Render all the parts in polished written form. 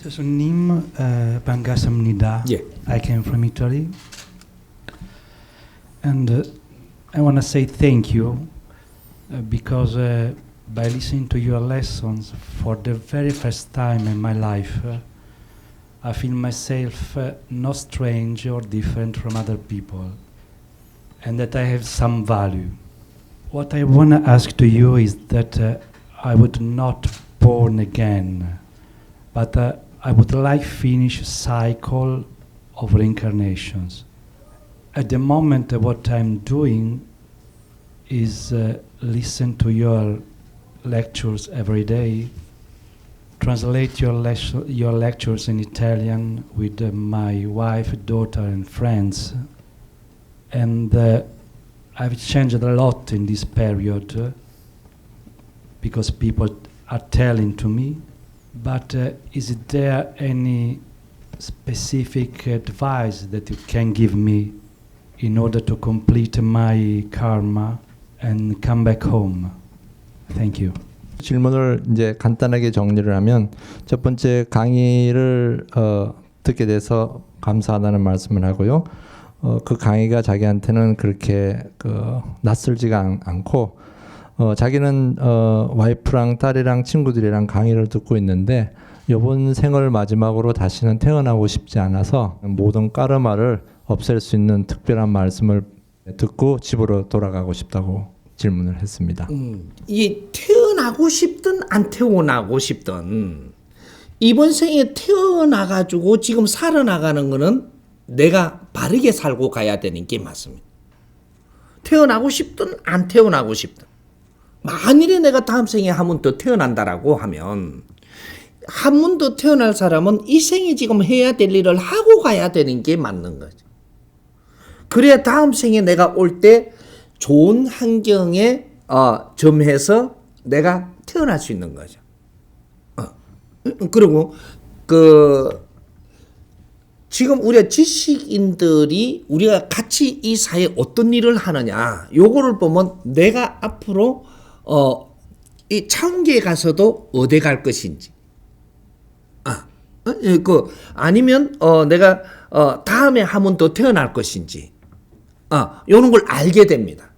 손님, 감사합니다. Yeah. I came from Italy, and I want to say thank you because by listening to your lessons for the very first time in my life, I feel myself not strange or different from other people, and that I have some value. What I want to ask to you is that I would not born again, but I would like finish cycle of reincarnations. At the moment, what I'm doing is listen to your lectures every day, translate your lectures in Italian with my wife, daughter, and friends, and I've changed a lot in this period because people are telling to me. But is there any specific advice that you can give me in order to complete my karma and come back home? Thank you. 질문을 이제 간단하게 정리를 하면 첫 번째 강의를 듣게 돼서 감사하다는 말씀을 하고요. 그 강의가 자기한테는 그렇게 낯설지가 않고 자기는 와이프랑 딸이랑 친구들이랑 강의를 듣고 있는데 이번 생을 마지막으로 다시는 태어나고 싶지 않아서 모든 카르마를 없앨 수 있는 특별한 말씀을 듣고 집으로 돌아가고 싶다고 질문을 했습니다. 이 태어나고 싶든 안 태어나고 싶든 이번 생에 태어나가지고 지금 살아나가는 거는 내가 바르게 살고 가야 되는 게 맞습니다. 태어나고 싶든 안 태어나고 싶든 만일에 내가 다음 생에 한 번 더 태어난다라고 하면 한 번 더 태어날 사람은 이 생에 지금 해야 될 일을 하고 가야 되는 게 맞는 거죠. 그래야 다음 생에 내가 올 때 좋은 환경에 점해서 내가 태어날 수 있는 거죠. 그리고 지금 우리가 지식인들이 우리가 같이 이 사회에 어떤 일을 하느냐 요거를 보면 내가 앞으로 이 차원계에 가서도 어디 갈 것인지 아니면 내가 다음에 한 번 더 태어날 것인지 요런 걸 알게 됩니다.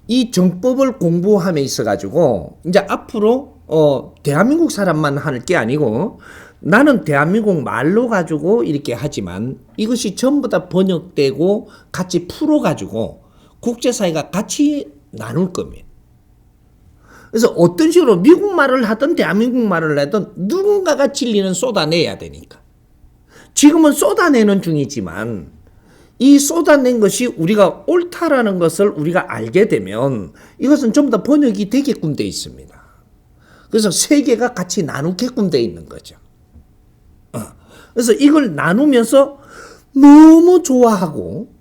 이 정법을 공부함에 있어 가지고 이제 앞으로 대한민국 사람만 할 게 아니고 나는 대한민국 말로 가지고 이렇게 하지만 이것이 전부 다 번역되고 같이 풀어 가지고 국제사회가 같이 나눌 겁니다. 그래서 어떤 식으로 미국 말을 하든 대한민국 말을 하든 누군가가 진리는 쏟아내야 되니까. 지금은 쏟아내는 중이지만 이 쏟아낸 것이 우리가 옳다라는 것을 우리가 알게 되면 이것은 전부 다 번역이 되게끔 돼 있습니다. 그래서 세계가 같이 나누게끔 돼 있는 거죠. 그래서 이걸 나누면서 너무 좋아하고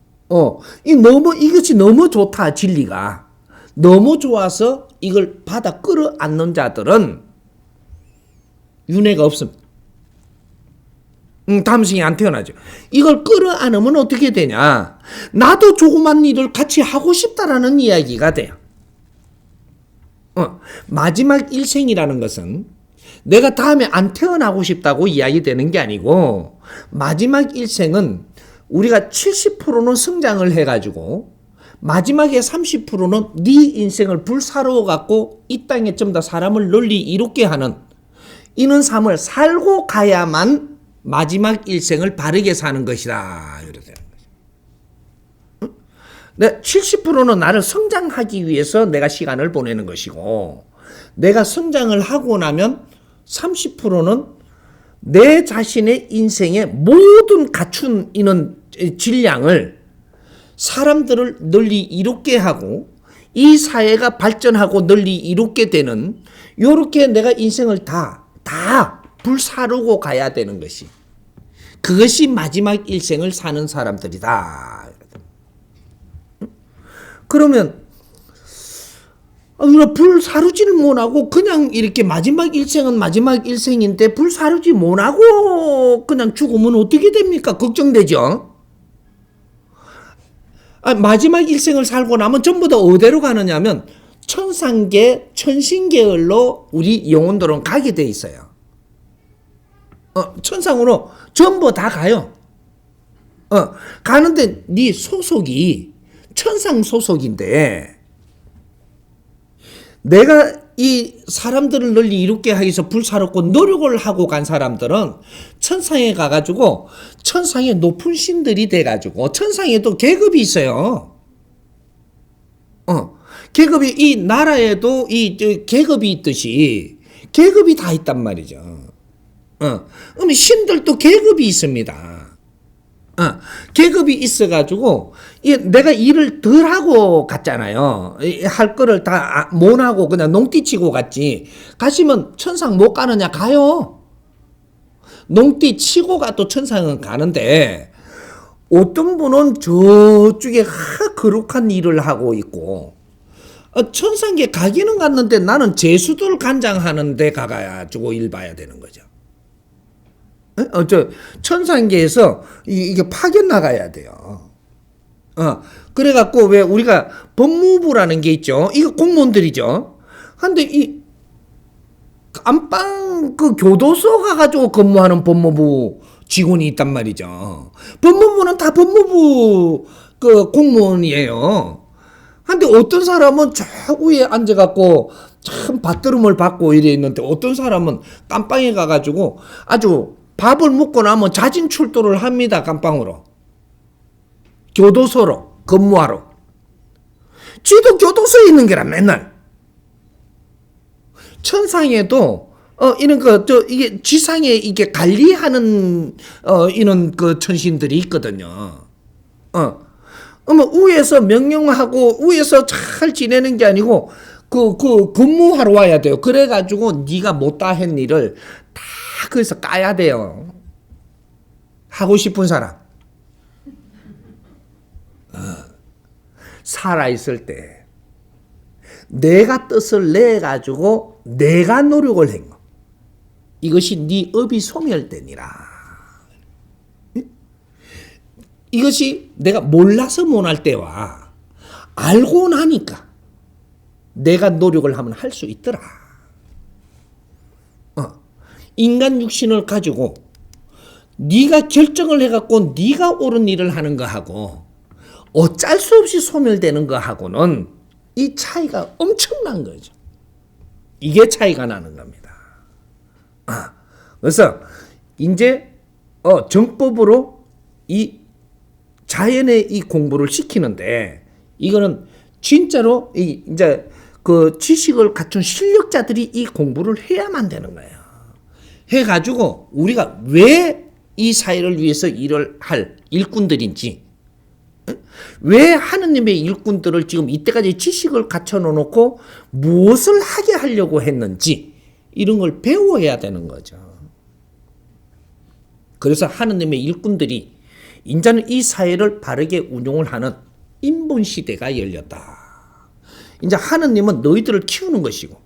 이것이 너무 좋다 진리가 너무 좋아서 이걸 받아 끌어안는 자들은 윤회가 없습니다. 다음 생에 안 태어나죠. 이걸 끌어안으면 어떻게 되냐? 나도 조그만 일을 같이 하고 싶다라는 이야기가 돼요. 마지막 일생이라는 것은 내가 다음에 안 태어나고 싶다고 이야기되는 게 아니고 마지막 일생은 우리가 70%는 성장을 해가지고 마지막에 30%는 네 인생을 불사르워 갖고 이 땅에 좀 더 사람을 널리 이롭게 하는 이런 삶을 살고 가야만 마지막 일생을 바르게 사는 것이다. 이러세요. 70%는 나를 성장하기 위해서 내가 시간을 보내는 것이고 내가 성장을 하고 나면 30%는 내 자신의 인생의 모든 갖춘 이런 질량을 사람들을 널리 이롭게 하고 이 사회가 발전하고 널리 이롭게 되는 요렇게 내가 인생을 다 불사르고 가야 되는 것이 그것이 마지막 일생을 사는 사람들이다. 그러면 우리가 불사르지를 못하고 그냥 이렇게 마지막 일생은 마지막 일생인데 불사르지 못하고 그냥 죽으면 어떻게 됩니까? 걱정되죠. 마지막 일생을 살고 나면 전부 다 어디로 가느냐면 천상계, 천신계열로 우리 영혼들은 가게 돼 있어요. 천상으로 전부 다 가요. 가는데 네 소속이 천상 소속인데 내가 이 사람들을 널리 이롭게 하기 위해서 불사롭고 노력을 하고 간 사람들은 천상에 가가지고 천상의 높은 신들이 돼가지고 천상에도 계급이 있어요. 계급이 이 나라에도 이 계급이 있듯이 계급이 다 있단 말이죠. 그러면 신들도 계급이 있습니다. 계급이 있어가지고 내가 일을 덜 하고 갔잖아요. 할 거를 다 못 하고 그냥 농띠치고 갔지. 가시면 천상 못 가느냐? 가요. 농띠치고 가도 천상은 가는데 어떤 분은 저쪽에 거룩한 일을 하고 있고 천상계 가기는 갔는데 나는 제수들 간장하는 데 가가지고 일 봐야 되는 거죠. 천상계에서 이게 파견 나가야 돼요. 그래갖고 왜 우리가 법무부라는 게 있죠. 이거 공무원들이죠. 근데 이 안방 그 교도소 가가지고 근무하는 법무부 직원이 있단 말이죠. 법무부는 다 법무부 그 공무원이에요. 근데 어떤 사람은 저 위에 앉아갖고 참 밭드름을 받고 이래 있는데 어떤 사람은 깜빵에 가가지고 아주 밥을 먹고 나면 자진 출두를 합니다. 깜빵으로. 교도소로 근무하러. 쥐도 교도소에 있는 게라 맨날. 천상에도 이런 이게 지상에 이게 관리하는 이런 그 천신들이 있거든요. 위에서 명령하고 위에서 잘 지내는 게 아니고 그 근무하러 와야 돼요. 그래가지고 네가 못다 한 일을 다 거기서 까야 돼요. 하고 싶은 사람. 살아있을 때 내가 뜻을 내가지고 내가 노력을 한 거. 이것이 네 업이 소멸되니라. 이것이 내가 몰라서 못할 때와 알고 나니까 내가 노력을 하면 할 수 있더라. 인간 육신을 가지고 네가 결정을 해갖고 네가 옳은 일을 하는 거하고 어쩔 수 없이 소멸되는 거하고는 이 차이가 엄청난 거죠. 이게 차이가 나는 겁니다. 그래서 이제 정법으로 이 자연의 이 공부를 시키는데 이거는 진짜로 이제 그 지식을 갖춘 실력자들이 이 공부를 해야만 되는 거예요. 해가지고 우리가 왜 이 사회를 위해서 일을 할 일꾼들인지, 왜 하느님의 일꾼들을 지금 이때까지 지식을 갖춰 놓고 무엇을 하게 하려고 했는지 이런 걸 배워야 되는 거죠. 그래서 하느님의 일꾼들이 이제는 이 사회를 바르게 운용을 하는 인본 시대가 열렸다. 이제 하느님은 너희들을 키우는 것이고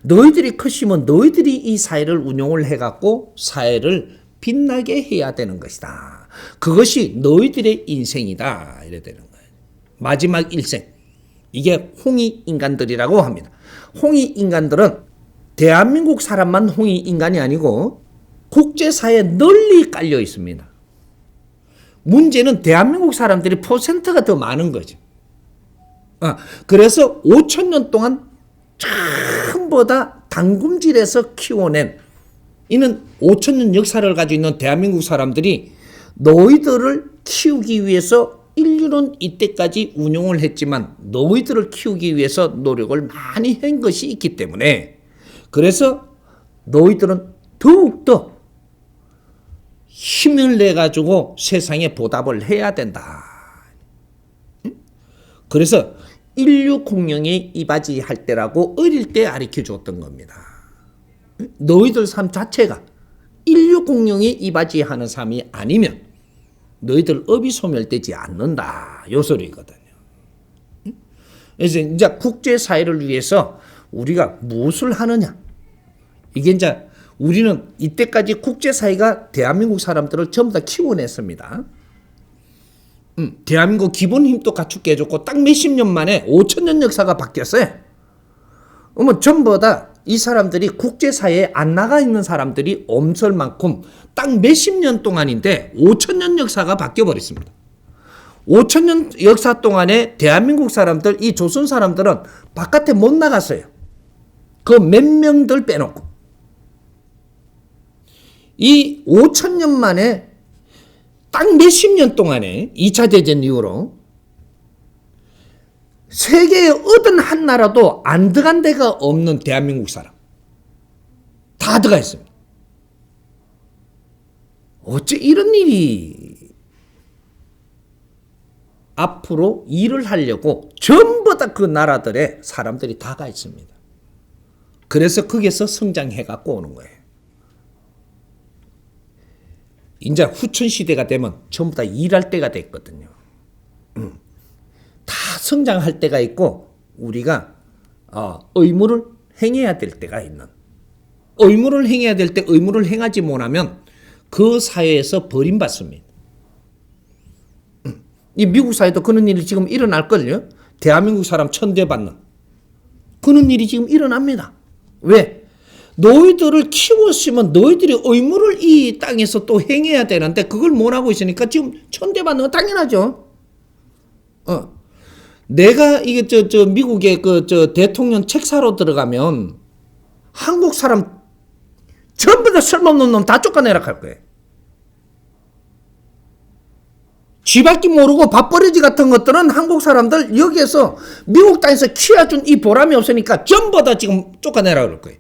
너희들이 크시면 너희들이 이 사회를 운용을 해갖고 사회를 빛나게 해야 되는 것이다. 그것이 너희들의 인생이다. 이래 되는 거예요. 마지막 일생. 이게 홍익인간들이라고 합니다. 홍익인간들은 대한민국 사람만 홍익인간이 아니고 국제사회에 널리 깔려 있습니다. 문제는 대한민국 사람들이 퍼센트가 더 많은 거죠. 그래서 5,000년 동안 전부 다 당금질에서 키워낸 이는 5,000년 역사를 가지고 있는 대한민국 사람들이 너희들을 키우기 위해서 인류는 이때까지 운용을 했지만 너희들을 키우기 위해서 노력을 많이 한 것이 있기 때문에 그래서 너희들은 더욱더 힘을 내 가지고 세상에 보답을 해야 된다. 그래서 1606이 이바지 할 때라고 어릴 때 가르쳐 줬던 겁니다. 너희들 삶 자체가 1606이 이바지 하는 삶이 아니면 너희들 업이 소멸되지 않는다. 요 소리거든요. 그래서 이제 국제사회를 위해서 우리가 무엇을 하느냐. 이게 이제 우리는 이때까지 국제사회가 대한민국 사람들을 전부 다 키워냈습니다. 대한민국 기본 힘도 갖추게 해줬고 딱 몇십 년 만에 5,000년 역사가 바뀌었어요. 전부 다 이 사람들이 국제사회에 안 나가 있는 사람들이 엄청 많고 딱 몇십 년 동안인데 5,000년 역사가 바뀌어버렸습니다. 5,000년 역사 동안에 대한민국 사람들, 이 조선 사람들은 바깥에 못 나갔어요. 그 몇 명들 빼놓고. 이 5,000년 만에 딱 몇십 년 동안에 2차 대전 이후로 세계에 어떤 한 나라도 안 들어간 데가 없는 대한민국 사람. 다 들어가 있습니다. 어째 이런 일이 앞으로 일을 하려고 전부 다 그 나라들의 사람들이 다 가 있습니다. 그래서 거기서 성장해 갖고 오는 거예요. 이제 후천시대가 되면 전부 다 일할 때가 됐거든요. 다 성장할 때가 있고 우리가 의무를 행해야 될 때가 있는. 의무를 행해야 될 때 의무를 행하지 못하면 그 사회에서 버림받습니다. 이 미국 사회도 그런 일이 지금 일어날걸요. 대한민국 사람 천대받는 그런 일이 지금 일어납니다. 왜? 너희들을 키웠으면 너희들이 의무를 이 땅에서 또 행해야 되는데 그걸 못하고 있으니까 지금 천대받는 건 당연하죠. 내가 이게 미국의 대통령 책 사러 들어가면 한국 사람 전부 다 쓸모없는 놈 다 쫓아내라 할 거예요. 쥐밟기 모르고 밥버리지 같은 것들은 한국 사람들 여기에서 미국 땅에서 키워준 이 보람이 없으니까 전부 다 지금 쫓아내라 그럴 거예요.